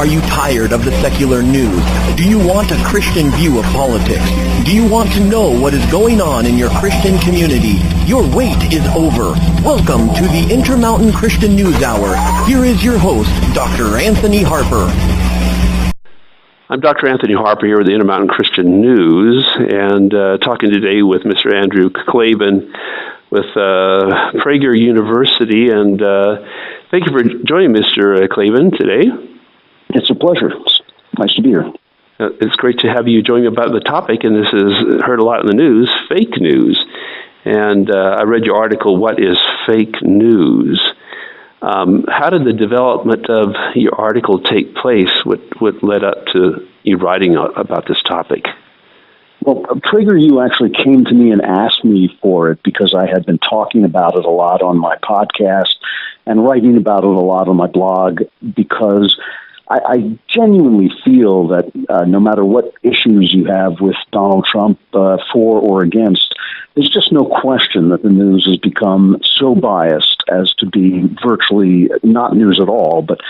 Are you tired of the secular news? Do you want a Christian view of politics? Do you want to know what is going on in your Christian community? Your wait is over. Welcome to the Intermountain Christian News Hour. Here is your host, Dr. Anthony Harper. I'm Dr. Anthony Harper here with the Intermountain Christian News, and talking today with Mr. Andrew Klavan with Prager University. And thank you for joining Mr. Klavan today. It's a pleasure. It's nice to be here. It's great to have you join me about the topic, and this is heard a lot in the news, fake news. And I read your article, What is Fake News? How did the development of your article take place? What led up to you writing about this topic? Well, PragerU actually came to me and asked me for it because I had been talking about it a lot on my podcast and writing about it a lot on my blog, because I genuinely feel that no matter what issues you have with Donald Trump for or against, there's just no question that the news has become so biased as to be virtually not news at all, but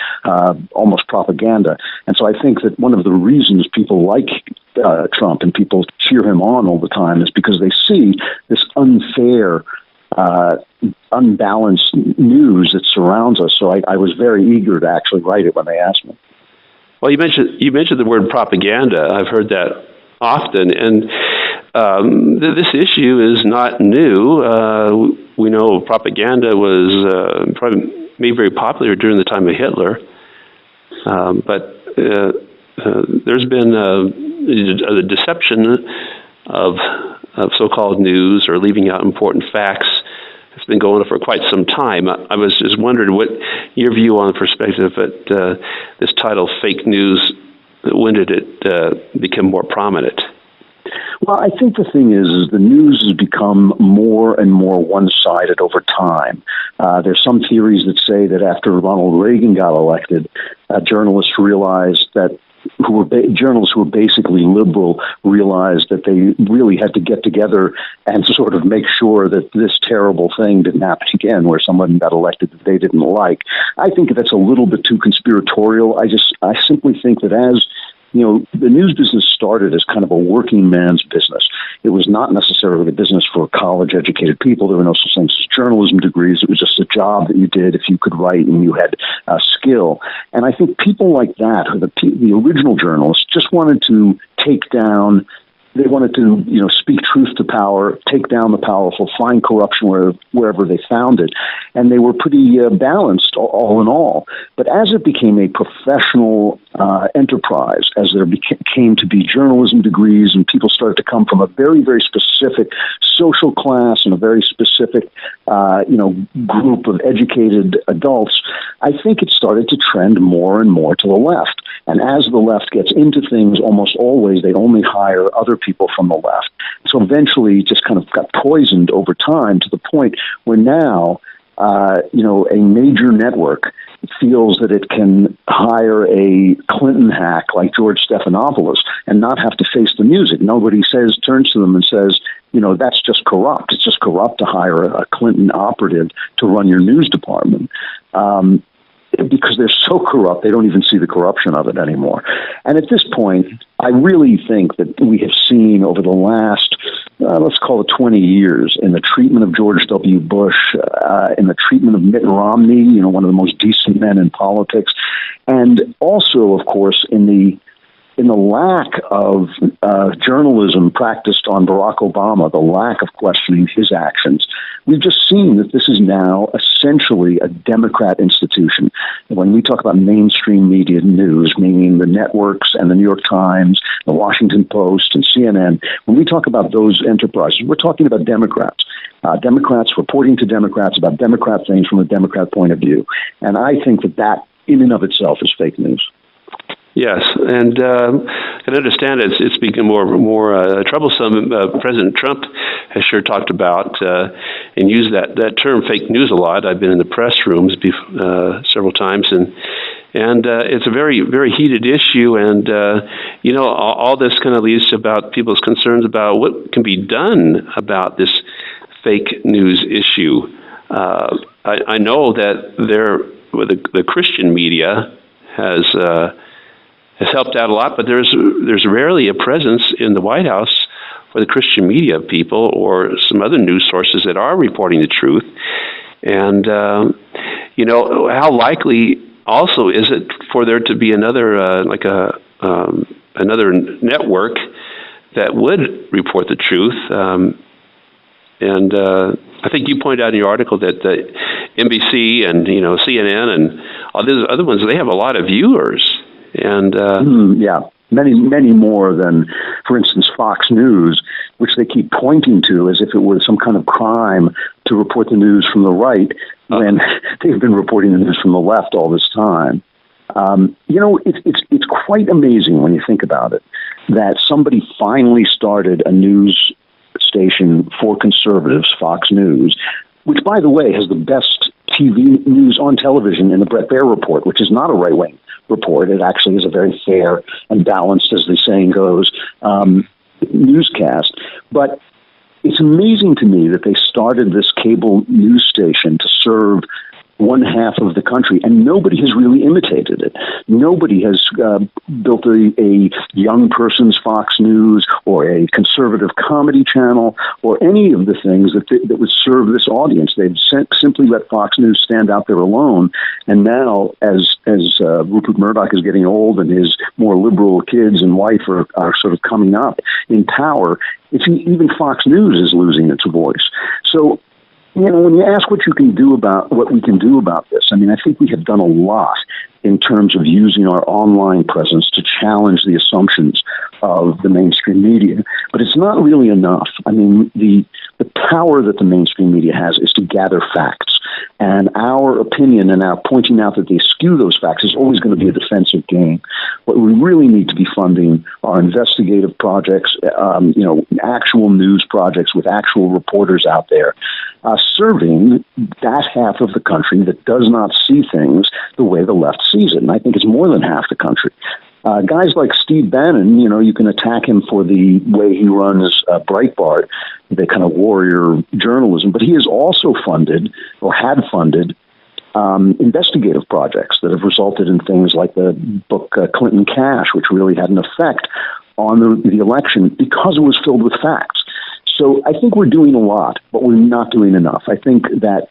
almost propaganda. And so I think that one of the reasons people like Trump and people cheer him on all the time is because they see this unfair, unbalanced news that surrounds us. So I was very eager to actually write it when they asked me. Well, you mentioned the word propaganda. I've heard that often, and this issue is not new. We know propaganda was probably made very popular during the time of Hitler, but there's been a deception of so-called news or leaving out important facts. It's been going on for quite some time. I was just wondering what your view on the perspective that this title, Fake News, when did it become more prominent? Well, I think the thing is the news has become more and more one-sided over time. There's some theories that say that after Ronald Reagan got elected, journalists realized that journalists who were basically liberal realized that they really had to get together and sort of make sure that this terrible thing didn't happen again, where someone got elected that they didn't like. I think that's a little bit too conspiratorial. I simply think that as the news business started as kind of a working man's business. It was not necessarily a business for college-educated people. There were no such things as journalism degrees. It was just a job that you did if you could write and you had skill. And I think people like that, the original journalists, just wanted to take down. They wanted to, speak truth to power, take down the powerful, find corruption wherever they found it. And they were pretty balanced all in all. But as it became a professional enterprise, as there came to be journalism degrees and people started to come from a very, very specific social class and a very specific, group of educated adults, I think it started to trend more and more to the left. And as the left gets into things, almost always they only hire other people from the left. So eventually it just kind of got poisoned over time to the point where now, a major network feels that it can hire a Clinton hack like George Stephanopoulos and not have to face the music. Nobody turns to them and says, that's just corrupt. It's just corrupt to hire a Clinton operative to run your news department. Because they're so corrupt, they don't even see the corruption of it anymore. And at this point, I really think that we have seen over the last, let's call it 20 years, in the treatment of George W. Bush, in the treatment of Mitt Romney, one of the most decent men in politics, and also, of course, in the lack of journalism practiced on Barack Obama, the lack of questioning his actions. We've just seen that this is now essentially a Democrat institution. And when we talk about mainstream media news, meaning the networks and the New York Times, the Washington Post, and CNN, when we talk about those enterprises, we're talking about Democrats. Democrats reporting to Democrats about Democrat things from a Democrat point of view. And I think that in and of itself is fake news. Yes, and I can understand it's become more troublesome. President Trump has sure talked about and used that term fake news a lot. I've been in the press rooms several times, and it's a very, very heated issue. And all this kind of leads to about people's concerns about what can be done about this fake news issue. I know that the Christian media has has helped out a lot, but there's rarely a presence in the White House for the Christian media people or some other news sources that are reporting the truth. And, how likely also is it for there to be another, another network that would report the truth? I think you pointed out in your article that the NBC and, CNN and all these other ones, they have a lot of viewers. And many more than, for instance, Fox News, which they keep pointing to as if it was some kind of crime to report the news from the right when they've been reporting the news from the left all this time. It's quite amazing when you think about it that somebody finally started a news station for conservatives, Fox News, which, by the way, has the best TV news on television in the Bret Baier Report, which is not a right-wing report. It actually is a very fair and balanced, as the saying goes, newscast. But it's amazing to me that they started this cable news station to serve one half of the country, and nobody has really imitated it. Nobody has built a young person's Fox News or a conservative comedy channel or any of the things that would serve this audience. They've simply let Fox News stand out there alone. And now, as Rupert Murdoch is getting old and his more liberal kids and wife are sort of coming up in power, even Fox News is losing its voice. So, when you ask what we can do about this, I mean, I think we have done a lot in terms of using our online presence to challenge the assumptions of the mainstream media. But it's not really enough. I mean, the power that the mainstream media has is to gather facts. And our opinion and our pointing out that they skew those facts is always going to be a defensive game. What we really need to be funding are investigative projects, actual news projects with actual reporters out there, serving that half of the country that does not see things the way the left sees it. And I think it's more than half the country. Guys like Steve Bannon, you can attack him for the way he runs Breitbart, the kind of warrior journalism, but he has also funded or had funded investigative projects that have resulted in things like the book Clinton Cash, which really had an effect on the election because it was filled with facts. So I think we're doing a lot, but we're not doing enough. I think that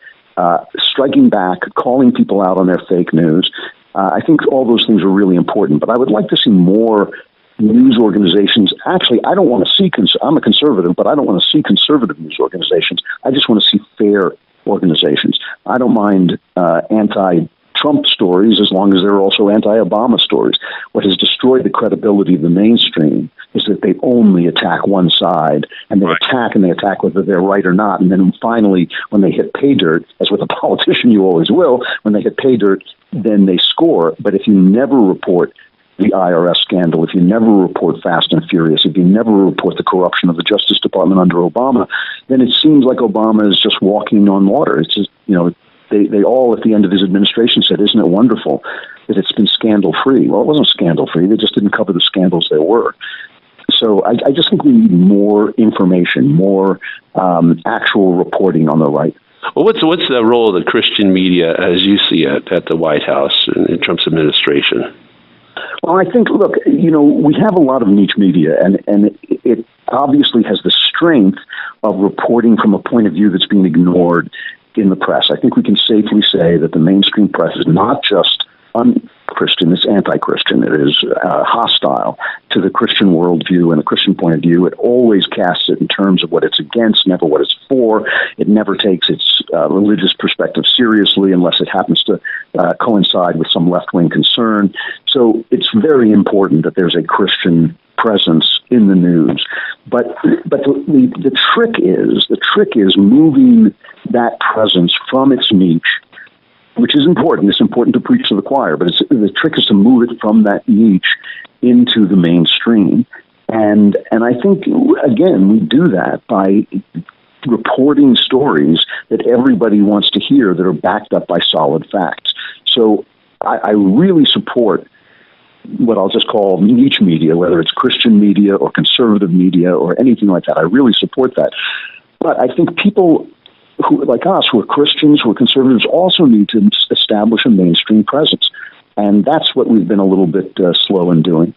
striking back, calling people out on their fake news, I think all those things are really important, but I would like to see more news organizations. Actually, I don't want to see, I'm a conservative, but I don't want to see conservative news organizations. I just want to see fair organizations. I don't mind anti-Trump stories as long as they're also anti-Obama stories. What has destroyed the credibility of the mainstream is that they only attack one side, and they attack whether they're right or not, and then finally, when they hit pay dirt, as with a politician you always will, when they hit pay dirt, then they score. But if you never report the IRS scandal, if you never report Fast and Furious, if you never report the corruption of the Justice Department under Obama, then it seems like Obama is just walking on water. It's just, they all at the end of his administration said, isn't it wonderful that it's been scandal-free? Well, it wasn't scandal-free. They just didn't cover the scandals there were. So I just think we need more information, more actual reporting on the right. Well, what's the role of the Christian media as you see it at the White House in Trump's administration? Well, I think, look, we have a lot of niche media, and it obviously has the strength of reporting from a point of view that's being ignored in the press. I think we can safely say that the mainstream press is not just un-Christian, it's anti-Christian. It is hostile to the Christian worldview and the Christian point of view. It always casts it in terms of what it's against, never what it's for. It never takes its religious perspective seriously unless it happens to coincide with some left-wing concern. So it's very important that there's a Christian presence in the news. But the trick is moving that presence from its niche, which is important. It's important to preach to the choir, but the trick is to move it from that niche into the mainstream. And I think, again, we do that by reporting stories that everybody wants to hear that are backed up by solid facts. So I really support what I'll just call niche media, whether it's Christian media or conservative media or anything like that. I really support that. But I think people who, like us, who are Christians, who are conservatives, also need to establish a mainstream presence. And that's what we've been a little bit slow in doing.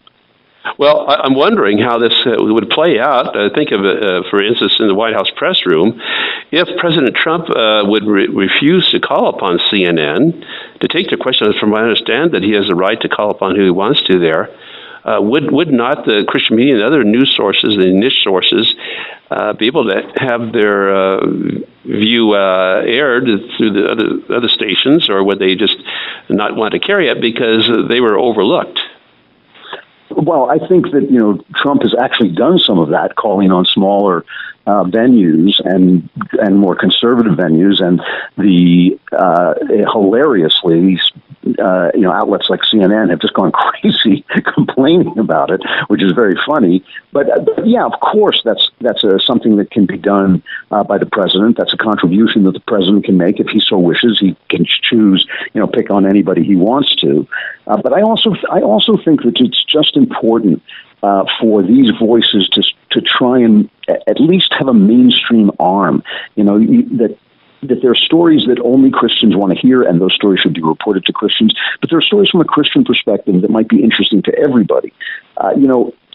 Well, I'm wondering how this would play out. Think of it, for instance, in the White House press room, if President Trump would refuse to call upon CNN to take the question. From what I understand, that he has the right to call upon who he wants to there. Would not the Christian media and other news sources, the niche sources, be able to have their view aired through the other stations, or would they just not want to carry it because they were overlooked? Well, I think that, Trump has actually done some of that, calling on smaller venues and more conservative venues, and the hilariously, outlets like CNN have just gone crazy complaining about it, which is very funny. But yeah, of course, that's something that can be done by the president. That's a contribution that the president can make if he so wishes. He can choose, pick on anybody he wants to. But I also think that it's just important for these voices to try and at least have a mainstream arm. That there are stories that only Christians want to hear, and those stories should be reported to Christians. But there are stories from a Christian perspective that might be interesting to everybody.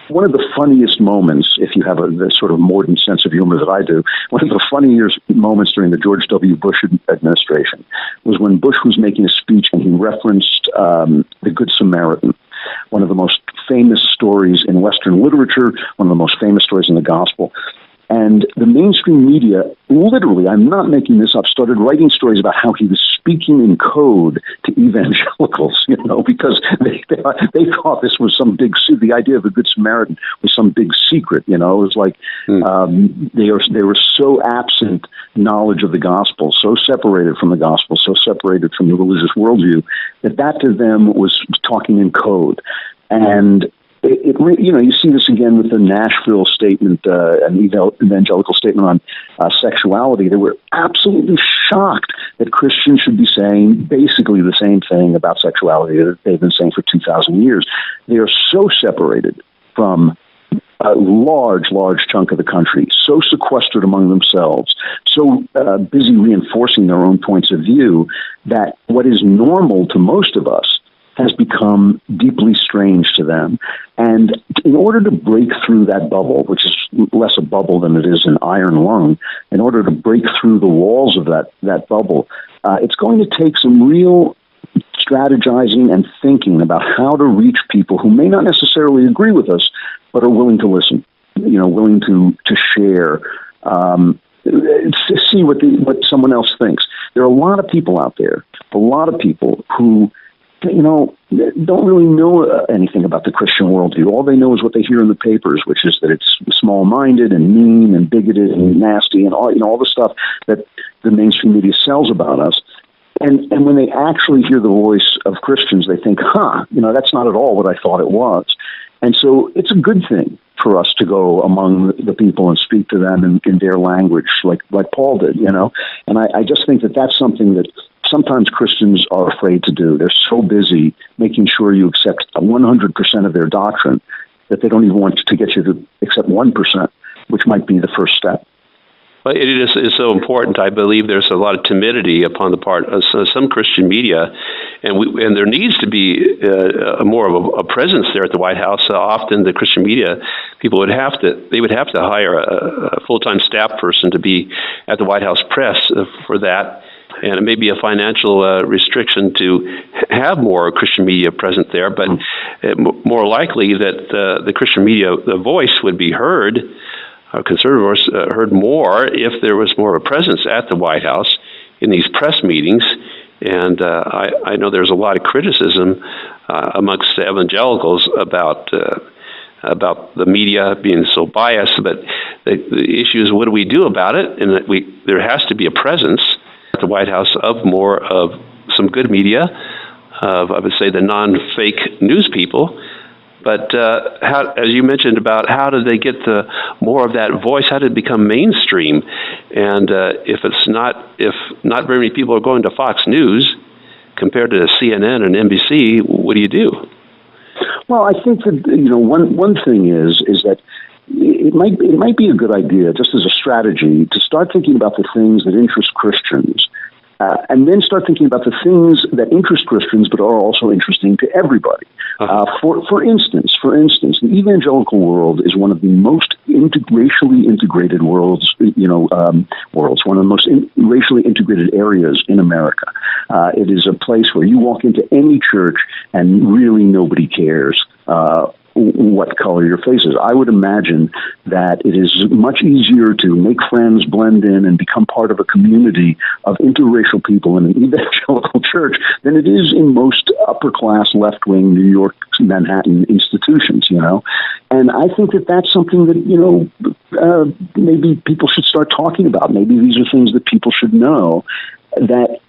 One of the funniest moments, if you have the sort of modern sense of humor that I do, one of the funniest moments during the George W. Bush administration was when Bush was making a speech and he referenced the Good Samaritan, one of the most famous stories in Western literature, one of the most famous stories in the gospel. And the mainstream media, literally, I'm not making this up, started writing stories about how he was speaking in code to evangelicals, because they thought this was some big, the idea of the Good Samaritan was some big secret, It was like they were so absent knowledge of the gospel, so separated from the gospel, so separated from the religious worldview, that to them was talking in code. And you see this again with the Nashville statement, an evangelical statement on sexuality. They were absolutely shocked that Christians should be saying basically the same thing about sexuality that they've been saying for 2,000 years. They are so separated from a large chunk of the country, so sequestered among themselves, so busy reinforcing their own points of view, that what is normal to most of us has become deeply strange to them. And in order to break through that bubble, which is less a bubble than it is an iron lung, in order to break through the walls of that bubble, it's going to take some real strategizing and thinking about how to reach people who may not necessarily agree with us, but are willing to listen, willing to share, to see what someone else thinks. There are a lot of people out there, who don't really know anything about the Christian worldview. All they know is what they hear in the papers, which is that it's small-minded and mean and bigoted and nasty and all the stuff that the mainstream media sells about us. And when they actually hear the voice of Christians, they think, that's not at all what I thought it was. And so it's a good thing for us to go among the people and speak to them in their language, like Paul did, And I just think that that's something that sometimes Christians are afraid to do. They're so busy making sure you accept 100% of their doctrine that they don't even want to get you to accept 1%, which might be the first step. Well, it is so important. I believe there's a lot of timidity upon the part of some Christian media, and there needs to be more of a presence there at the White House. Often the Christian media people would have to hire a full-time staff person to be at the White House press for that. And it may be a financial restriction to have more Christian media present there, but more likely that the Christian media, the voice would be heard, conservatives heard more if there was more of a presence at the White House in these press meetings. And I know there's a lot of criticism amongst the evangelicals about the media being so biased, but the issue is, what do we do about it? And that there has to be a presence at the White House of more of some good media, of, I would say, the non-fake news people. But as you mentioned about how do they get more of that voice, how did it become mainstream? And if not very many people are going to Fox News compared to CNN and NBC, what do you do? Well, I think that one thing is that it might be a good idea, just as a strategy, to start thinking about the things that interest Christians and then start thinking about the things that interest Christians but are also interesting to everybody. For instance, the evangelical world is one of the most racially integrated worlds, one of the most racially integrated areas in America. It is a place where you walk into any church and really nobody cares what color your face is. I would imagine that it is much easier to make friends, blend in, and become part of a community of interracial people in an evangelical church than it is in most upper-class, left-wing New York, Manhattan institutions, And I think that that's something that, maybe people should start talking about. Maybe these are things that people should know that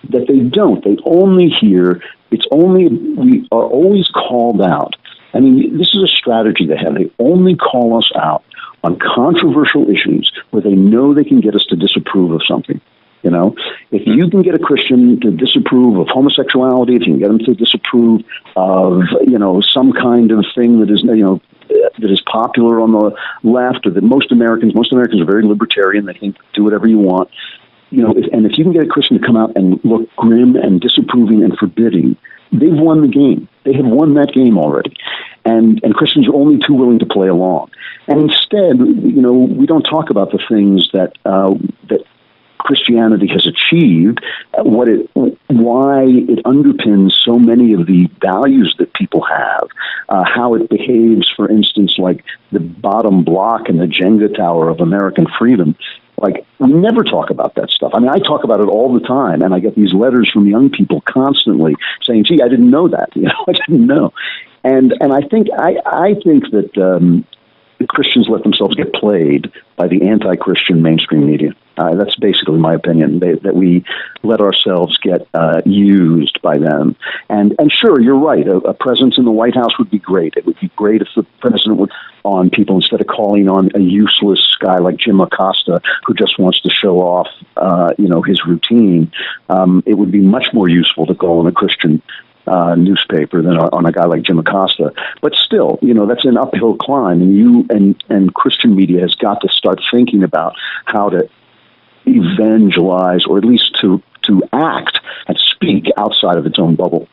they don't. They only hear, we are always called out. I mean, this is a strategy they have. They only call us out on controversial issues where they know they can get us to disapprove of something. If you can get a Christian to disapprove of homosexuality, if you can get them to disapprove of, some kind of thing that is, that is popular on the left, or that most Americans are very libertarian. They think do whatever you want. If you can get a Christian to come out and look grim and disapproving and forbidding, they've won the game. They have won that game already. And Christians are only too willing to play along. And instead, we don't talk about the things that Christianity has achieved, why it underpins so many of the values that people have, how it behaves, for instance, like the bottom block in the Jenga tower of American freedom. Like, we never talk about that stuff. I mean, I talk about it all the time, and I get these letters from young people constantly saying, gee, I didn't know that. I didn't know. And I think that Christians let themselves get played by the anti-Christian mainstream media. That's basically my opinion, that we let ourselves get used by them. And sure, you're right, a presence in the White House would be great. It would be great if the president would on people instead of calling on a useless guy like Jim Acosta who just wants to show off, his routine. It would be much more useful to call on a Christian newspaper than on a guy like Jim Acosta. But still, that's an uphill climb, and Christian media has got to start thinking about how to evangelize, or at least to act and speak outside of its own bubble.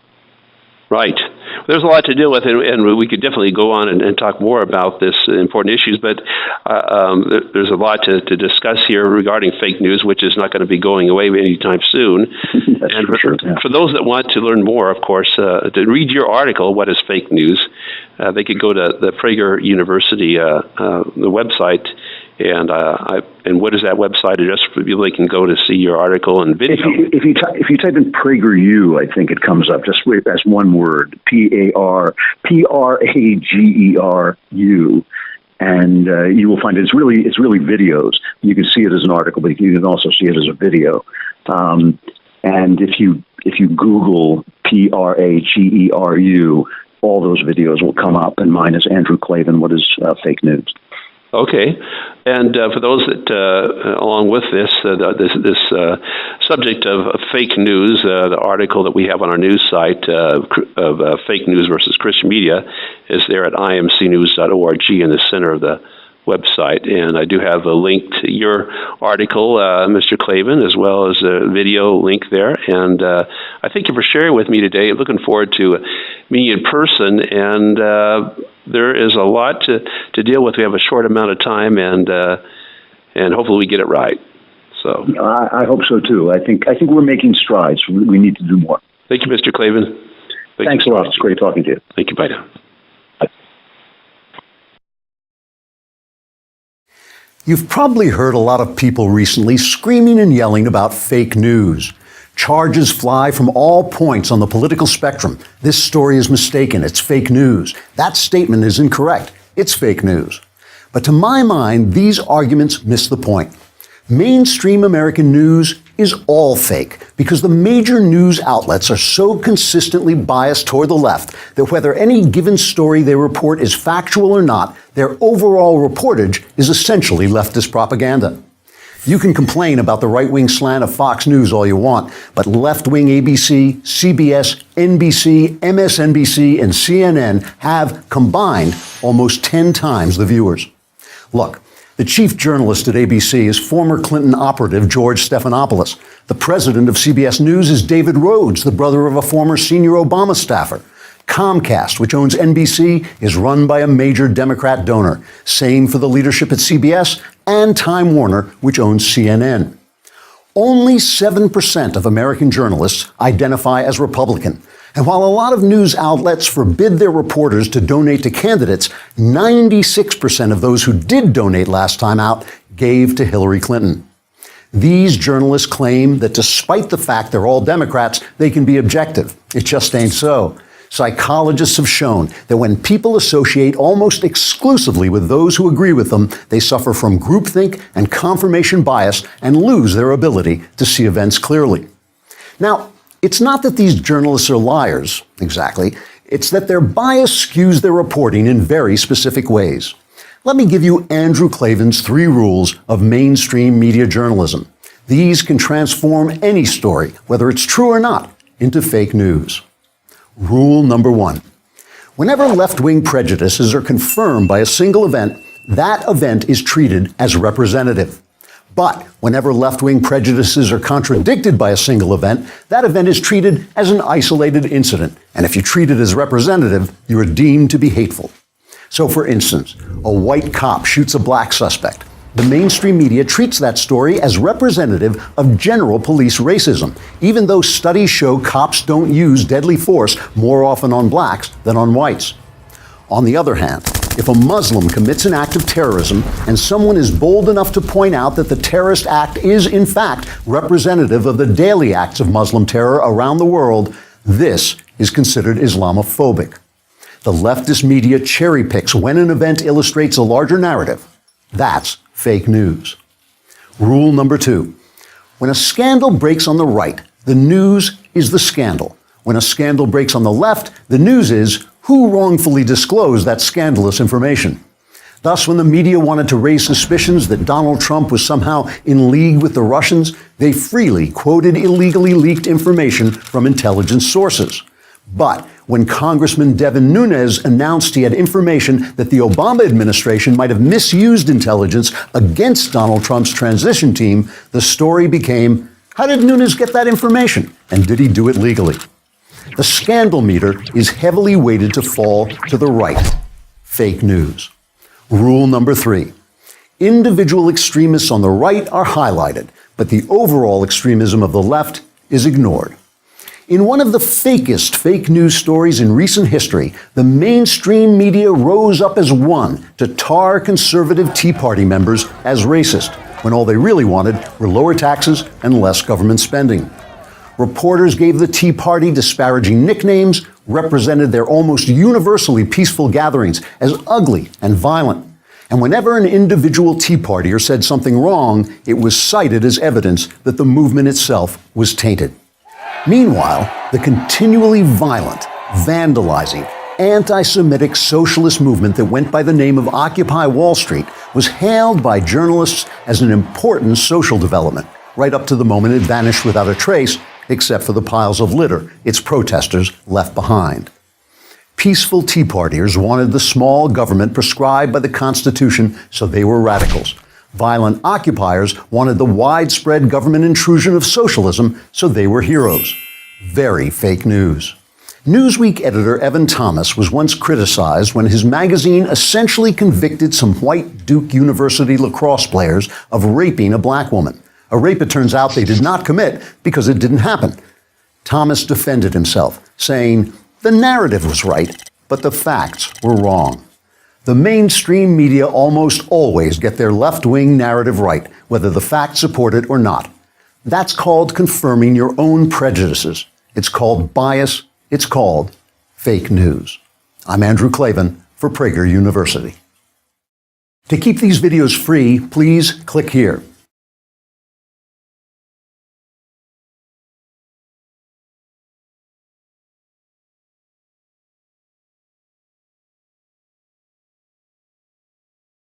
Right. There's a lot to deal with, and we could definitely go on and talk more about this important issues, but there's a lot to discuss here regarding fake news, which is not going to be going away anytime soon. That's and for sure. Yeah. For those that want to learn more, of course, to read your article, What is Fake News, they could go to the Prager University the website. And what is that website address for people they can go to see your article and video? If you type in PragerU, I think it comes up just as one word, Prageru, and you will find it's really videos. You can see it as an article, but you can also see it as a video. And if you Google Prageru, all those videos will come up, and mine is Andrew Klavan, What is Fake News? Okay, and for those that, along with this subject of fake news, the article that we have on our news site of fake news versus Christian media is there at imcnews.org in the center of the website, and I do have a link to your article, Mr. Klavan, as well as a video link there, and I thank you for sharing with me today. Looking forward to meeting you in person, and there is a lot to deal with. We have a short amount of time, and hopefully we get it right. So I hope so too. I think we're making strides. We need to do more. Thank you, Mr. Klavan. Thanks a lot. It's great talking to you. Thank you. Bye now. You've probably heard a lot of people recently screaming and yelling about fake news. Charges fly from all points on the political spectrum. This story is mistaken. It's fake news. That statement is incorrect. It's fake news. But to my mind, these arguments miss the point. Mainstream American news is all fake because the major news outlets are so consistently biased toward the left that whether any given story they report is factual or not, their overall reportage is essentially leftist propaganda. You can complain about the right-wing slant of Fox News all you want, but left-wing ABC, CBS, NBC, MSNBC, and CNN have combined almost 10 times the viewers. Look, The chief journalist at ABC is former Clinton operative George Stephanopoulos. The president of CBS News is David Rhodes, the brother of a former senior Obama staffer. Comcast, which owns NBC, is run by a major Democrat donor. Same for the leadership at CBS and Time Warner, which owns CNN. Only 7% of American journalists identify as Republican. And while a lot of news outlets forbid their reporters to donate to candidates, 96% of those who did donate last time out gave to Hillary Clinton. These journalists claim that despite the fact they're all Democrats, they can be objective. It just ain't so. Psychologists have shown that when people associate almost exclusively with those who agree with them, they suffer from groupthink and confirmation bias and lose their ability to see events clearly. Now, it's not that these journalists are liars, exactly. It's that their bias skews their reporting in very specific ways. Let me give you Andrew Klavan's 3 rules of mainstream media journalism. These can transform any story, whether it's true or not, into fake news. Rule number 1. Whenever left-wing prejudices are confirmed by a single event, that event is treated as representative. But whenever left-wing prejudices are contradicted by a single event, that event is treated as an isolated incident. And if you treat it as representative, you are deemed to be hateful. So, for instance, a white cop shoots a black suspect. The mainstream media treats that story as representative of general police racism, even though studies show cops don't use deadly force more often on blacks than on whites. On the other hand, if a Muslim commits an act of terrorism and someone is bold enough to point out that the terrorist act is in fact representative of the daily acts of Muslim terror around the world, this is considered Islamophobic. The leftist media cherry picks when an event illustrates a larger narrative. That's fake news. Rule number 2. When a scandal breaks on the right, the news is the scandal. When a scandal breaks on the left, the news is who wrongfully disclosed that scandalous information. Thus, when the media wanted to raise suspicions that Donald Trump was somehow in league with the Russians, they freely quoted illegally leaked information from intelligence sources. But when Congressman Devin Nunes announced he had information that the Obama administration might have misused intelligence against Donald Trump's transition team, the story became, how did Nunes get that information? And did he do it legally? The scandal meter is heavily weighted to fall to the right. Fake news. Rule number 3. Individual extremists on the right are highlighted, but the overall extremism of the left is ignored. In one of the fakest fake news stories in recent history, the mainstream media rose up as one to tar conservative Tea Party members as racist, when all they really wanted were lower taxes and less government spending. Reporters gave the Tea Party disparaging nicknames, represented their almost universally peaceful gatherings as ugly and violent. And whenever an individual Tea Partier said something wrong, it was cited as evidence that the movement itself was tainted. Meanwhile, the continually violent, vandalizing, anti-Semitic socialist movement that went by the name of Occupy Wall Street was hailed by journalists as an important social development, right up to the moment it vanished without a trace, except for the piles of litter its protesters left behind. Peaceful Tea Partiers wanted the small government prescribed by the Constitution, so they were radicals. Violent occupiers wanted the widespread government intrusion of socialism, so they were heroes. Very fake news. Newsweek editor Evan Thomas was once criticized when his magazine essentially convicted some white Duke University lacrosse players of raping a black woman. A rape, it turns out, they did not commit because it didn't happen. Thomas defended himself, saying, the narrative was right, but the facts were wrong. The mainstream media almost always get their left-wing narrative right, whether the facts support it or not. That's called confirming your own prejudices. It's called bias. It's called fake news. I'm Andrew Klavan for Prager University. To keep these videos free, please click here.